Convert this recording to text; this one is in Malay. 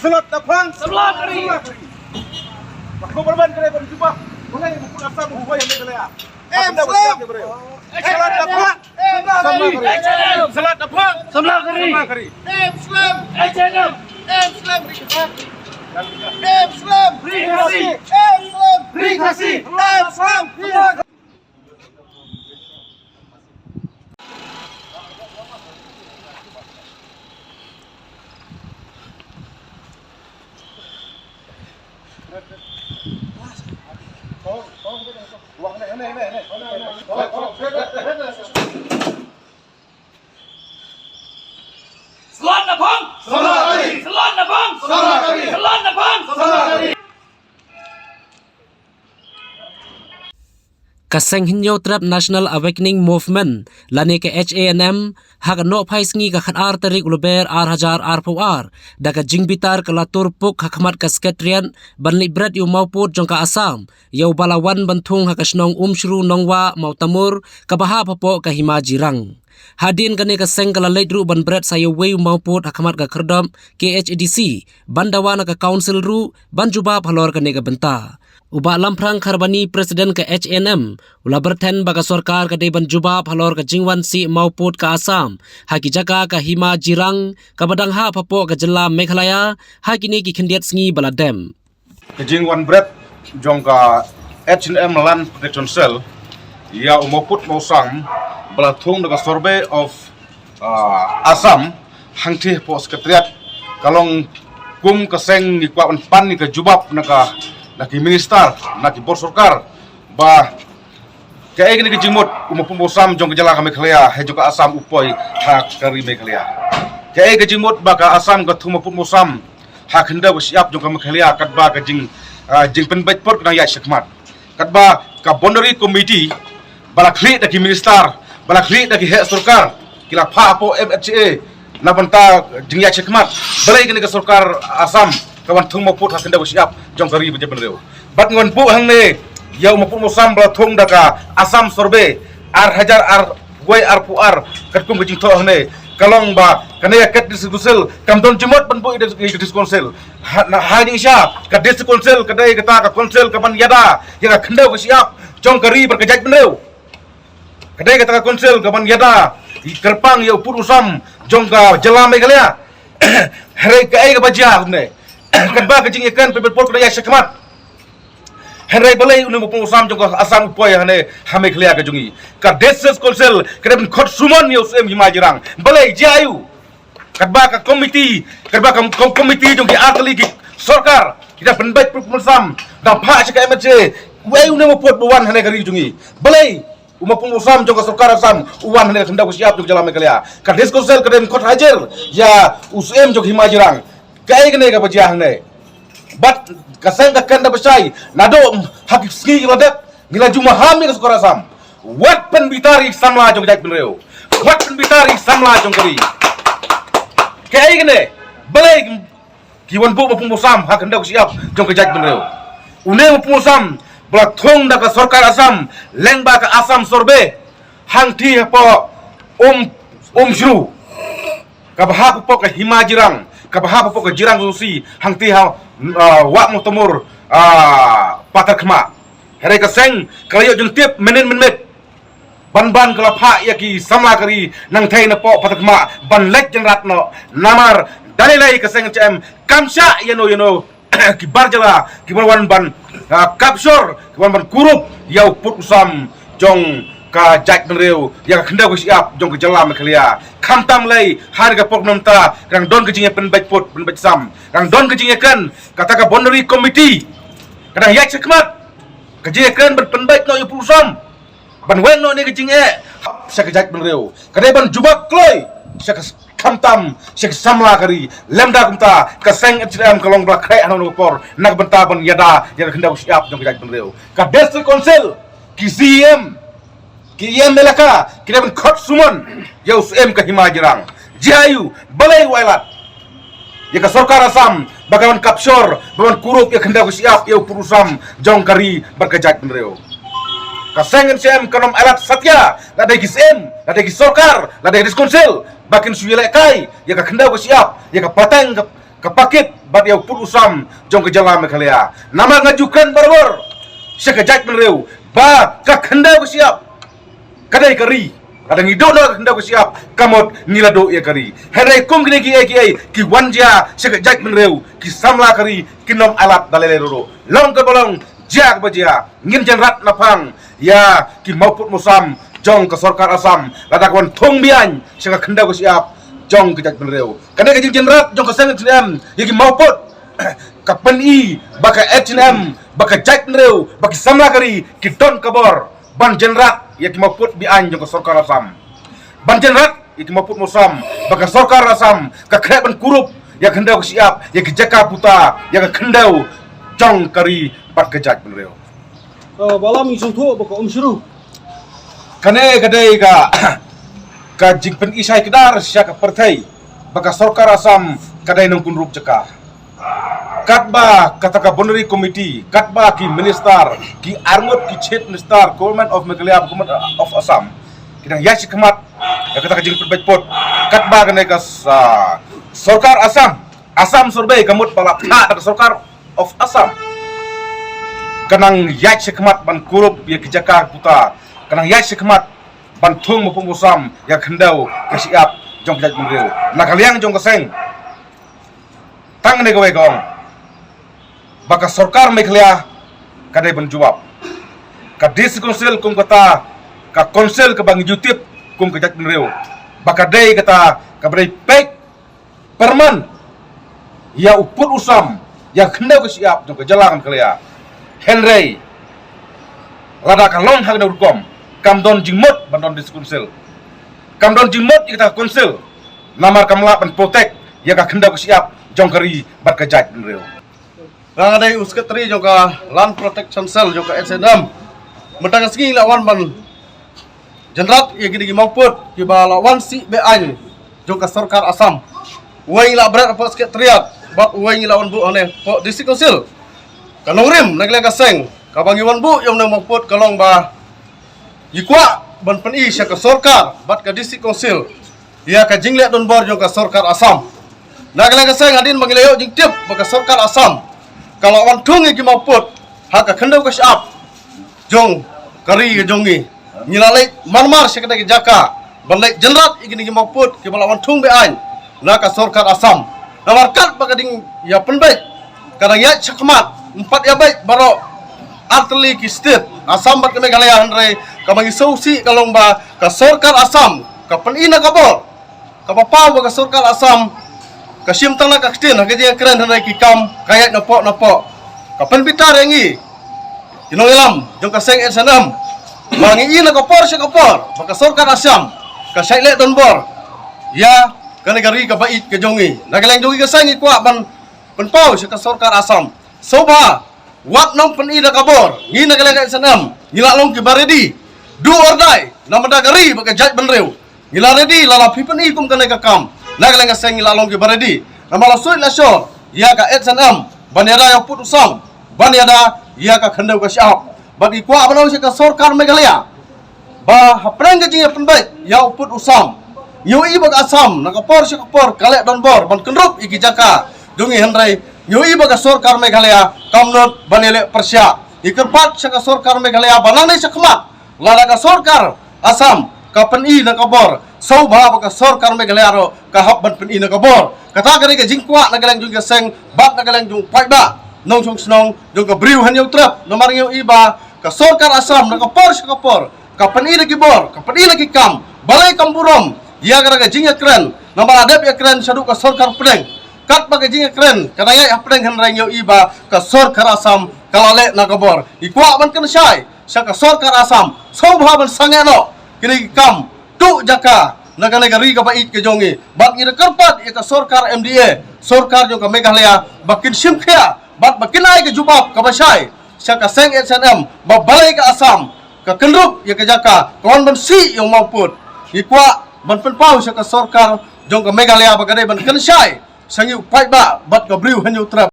Selat Dapang. Sebelah kiri. Aku berban kena berjumpa. Mulai buku asam buku yang dia. Muslim. Selat Dapang. Selat Dapang. Sebelah kiri. Muslim. H&M. Muslim. Muslim. Beri kasih. Muslim. Beri kasih. Muslim. Selat Dapang. Selat kiri. Selat Dapang. Selat kiri. Selat Dapang. Kaseng hinyo trap National Awakening Movement lani ke HANM hak no phais ngi ka khat tarik ulober hajar ar daga jingbitar ke latur puk hakmat ka sketrian banli bret yu mauput jongka Assam yau balawan bantung hak snong shru nongwa mautamur ka baha papo ka himajirang hadin kane ka seng kala leidru ban bret sayo weu mauput hakmat ka kerdom KHDC bandawana ka council ru banjuba phalor kane ka benta Uba lamprang kharbani presiden ke HNM ula berten baga sorkar ke deban juba phalor ke jingwan si mauput ke Assam haki jaka ke hima jirang ke badang ha papo ke jela Meghalaya haki ni ki khendiat sngi baladem Kejingwan Bret jongka H&M Land Protection Cell ya umoput mausang belatung dengan survey of Assam hangti po sekretariat kalong kum keseng ni kwa pan ni ke jubab naki minister naki bor sorkar ba kayak gini kejimut umoput mausam jong kejala ka Meghalaya he juga Assam upoi hak kari Meghalaya kayak kejimut ba ka Assam ka thumoput mausam hak henda siap jong ka Meghalaya kat ba ka jing penbait pot kena ya syakmat kat ba ka boundary committee bala kli daki minister bala kli daki he sorkar kila pha po MHA na banta jing ya syakmat balai kini ka sorkar Assam kawan thung moput hak henda siap jong kari beje benreu bat ngon pu hang ne yau moput mosam bala thung daka Assam sorbe ar hajar ar wai ar pu ar kat kum jing tho hang ne kalong ba kane kat diskusel kamdon jimot ban bu diskonsel ha ni sya ka diskonsel kadai kata ka konsel kapan yada ya khanda siap jong kari berkejat benreu kadai kata ka konsel kapan yada di kerpang ya upur usam jong ka jela Meghalaya hare ka ai ka bajia ne kan ba ka jing ikan pe pol kadai syakmat hare balai unu upur usam jong ka Assam upoi hane ha Meghalaya ka jungi ka diskonsel kadai khot suman yo sem himajirang balai jayu kadba ka komiti jong ki akli ki sorkar kita penbaik pemusam dan pha ka MHA wei unu upur buwan hane kari jungi balai umapung usam jong ka sorkar Assam uwan hane khanda siap jong jala Meghalaya ka diskonsel kadai khot hajar ya usem jong himajirang kai gane ka bajia hane bat kasang ka kanda besai nado hak ski ladak ngila juma hami ka sorkar Assam wat penbitari samla jong jak benreu wat penbitari samla jong kari kai gane balai kiwan bu mapung usam hak handa siap jong ka jak benreu une mapung usam bala thong da ka sorkar Assam lengba ka Assam sorbe hang thi po shru ka baha po ka himajirang ka baha po ka jirang susi hang thi ha wa mutamur patar khma here ka seng kalayo jeng tip menit ban kala pha ya ki samla kari nang thai na po patar khma ban lek jeng ratno namar dalilai ka seng cem kamsha yeno ki barjala ki ban kapsor ki ban kurup yau put usam jong ka jak benreu ya khenda ko siap jong ke jala Meghalaya khamtam lai harga pok nomta rang don ke jinge penbait pot penbait sam rang don ke jinge kan kata ka boundary committee kadang yak sekmat ke jinge kan penbait no yu usam ban wen no ni ke jinge sa ke jak benreu kadai ban jubak kloi sa khamtam sa samla kari lemda kumta ka seng HM kalong bra krai anu por nak benta ban yada ya khenda ko siap jong ke jak benreu ka district council ki CM Kiyam melaka kita ben khot suman yau em ka himajirang jayu balai wailat ya ka sorkar Assam bagawan kapsor bagawan kurup ya khenda ko siap yau purusam jong kari berkejat benreu ka sengen sem kanom alat satya ladai ki sem ladai ki sorkar ladai diskonsel bakin suyele kai ya ka khenda ko siap ya ka pateng kapakit bat ya put usam jong ke jala Meghalaya nama ngajukan barbar sekejap menreu ba ka khendau siap kadai kari kadang hidup nak hendak siap kamot ngilado ya kari hendak kum kini ki wanja sekejap menreu ki samla kari kinom alat dalele roro long ke bolong jak bajia ngin jenrat napang ya ki mauput musam jong ke sarkar Asam ladakan thong bian seka hendak siap jong ke jak menreu kadang ke jenrat jong ke seng HNM ya ki mauput kapan i baka HNM baka jak menreu baki samla kari ki don kabor ban jenrat ya ki mauput bian jong ke sarkar Asam ban jenrat ya ki mauput musam baka sarkar Asam ka krep ban kurup ya kendau siap ya ki jaka puta ya ka kendau jong kari bat ke jak menreu balam isung tu baka syuru kane kadai ka jingpen isai kedar sya ka partai baka sarkar Asam kadai nungkun rup jaka katba kata ka boneri committee katba ki minister ki arngot ki chief minister government of Meghalaya government of Assam kidang yasi kemat ya kata ka jingpen baikpot katba kane ka sarkar Assam survey kamut balap ka sarkar of Assam kanang yasi kemat ban kurup ya ki jaka puta kanang yasi kemat ban thung mo pungusam ya khendau ka siap jong ka menreu nakaliang jong ka seng tang ne gawe gong baka sarkar Meghalaya kadai benjawab ka dis konsil kum kata ka konsil ke bang YouTube kum ka jak menreu baka dei kata ka brai pek perman ya uput usam ya khendau ka siap jong ka jalang Meghalaya Henry rada ka long hang urkom kamdon jingmot bandon dis konsil kamdon jingmot kita konsil namar kamla ban protek ya ka khendau ka siap jong kari bat ka jak menreu Rangadai uskatri juga Land Protection Cell juga SNM mentang sengi lawan ban jenrat ya gini mauput ki lawan si bean juga sarkar Asam uang la berat apa sekretariat bat uang lawan bu ane po district council kanong rim nagleng kaseng kabangi wan bu yang mauput kalong ba yikwa ban peni sya ka sarkar bat ka district council ya ka jingle don bor juga sarkar Asam nagleng kaseng adin mangilayo jing tip baka sarkar Asam kalau orang tungi ki mauput haka khendau ka siap jong kari ke jongi nyilalai marmar sekata ki jaka balai jenrat igini ki mauput ki balawan tung bean naka sarkar Asam namarkat bagading ya penbaik kadang ya cakmat empat ya baik baro arteli ki state Asam bat ke Meghalaya handrai kamangi sausi kalong ba ka sarkar Asam ka penina kabor ka papau ba ka sarkar Asam kasim tang nak aktin hagaji keren handai ki kam kayat napok kapan bitar yangi kinong ilam jong kaseng SNM wangi ina kapor sya kapor baka sarkar Asam ka saile don bor ya ka negari ka bait ka jongi nagaleng jongi ka sangi kwa ban pau sya ka sarkar Asam soba wat nong penida kabor ngi nagaleng SNM ngilalong ki baredi do or die namada gari baka jak benreu ngila ready lala pipen ikum ka kam nagaleng ka seng ngilalong ki baredi namala suit la syo ya ka SNM banyada yang put usam banyada ya ka khendau ka siap bagi kwa banau sya ka sarkar Meghalaya ba hapreng ka jing penbaik ya put usam nyoi bag Asam nakapor sya kapor kalek don bor ban kendrup iki jaka dungi hendrai nyoi bag sarkar Meghalaya kamnot banele persya ikerpat sya ka sarkar Meghalaya banang ni sya kemat lada ka sarkar Asam ka peni nakabor sauba bag sarkar Meghalaya ro ka hab ban peni nakabor kata kare ke jingkwa nagaleng jung seng bat nagaleng jung paiba nong chung snong jung ka briu han yung trap nomar yung iba ka sarkar Asam nakapor sya kapor kapan lagi bor kapan lagi kam balai kamburom ya gara jingya keren nomor adep ya keren saduk ka sarkar pedeng kat bagai jingya keren kana ya pedeng han rang yo iba ka sarkar Asam kalale nakabor ikwa ban kan syai sya ka sarkar Asam sobha ban sangeno kini kam tu jaka negari ka bait ke jongi bat ira kerpat ya ka sarkar MDA sarkar jo ka Meghalaya bakin simkhya bat bakin ai ke jubab ka basai sya ka seng SNM babalai ka Asam ka kendrup ya ka jaka kawan ban si yang mauput ikwa ban penpau sya ka sarkar jong ka Meghalaya bagade ban kensyai sangi upai ba bat ka briu hanyu trap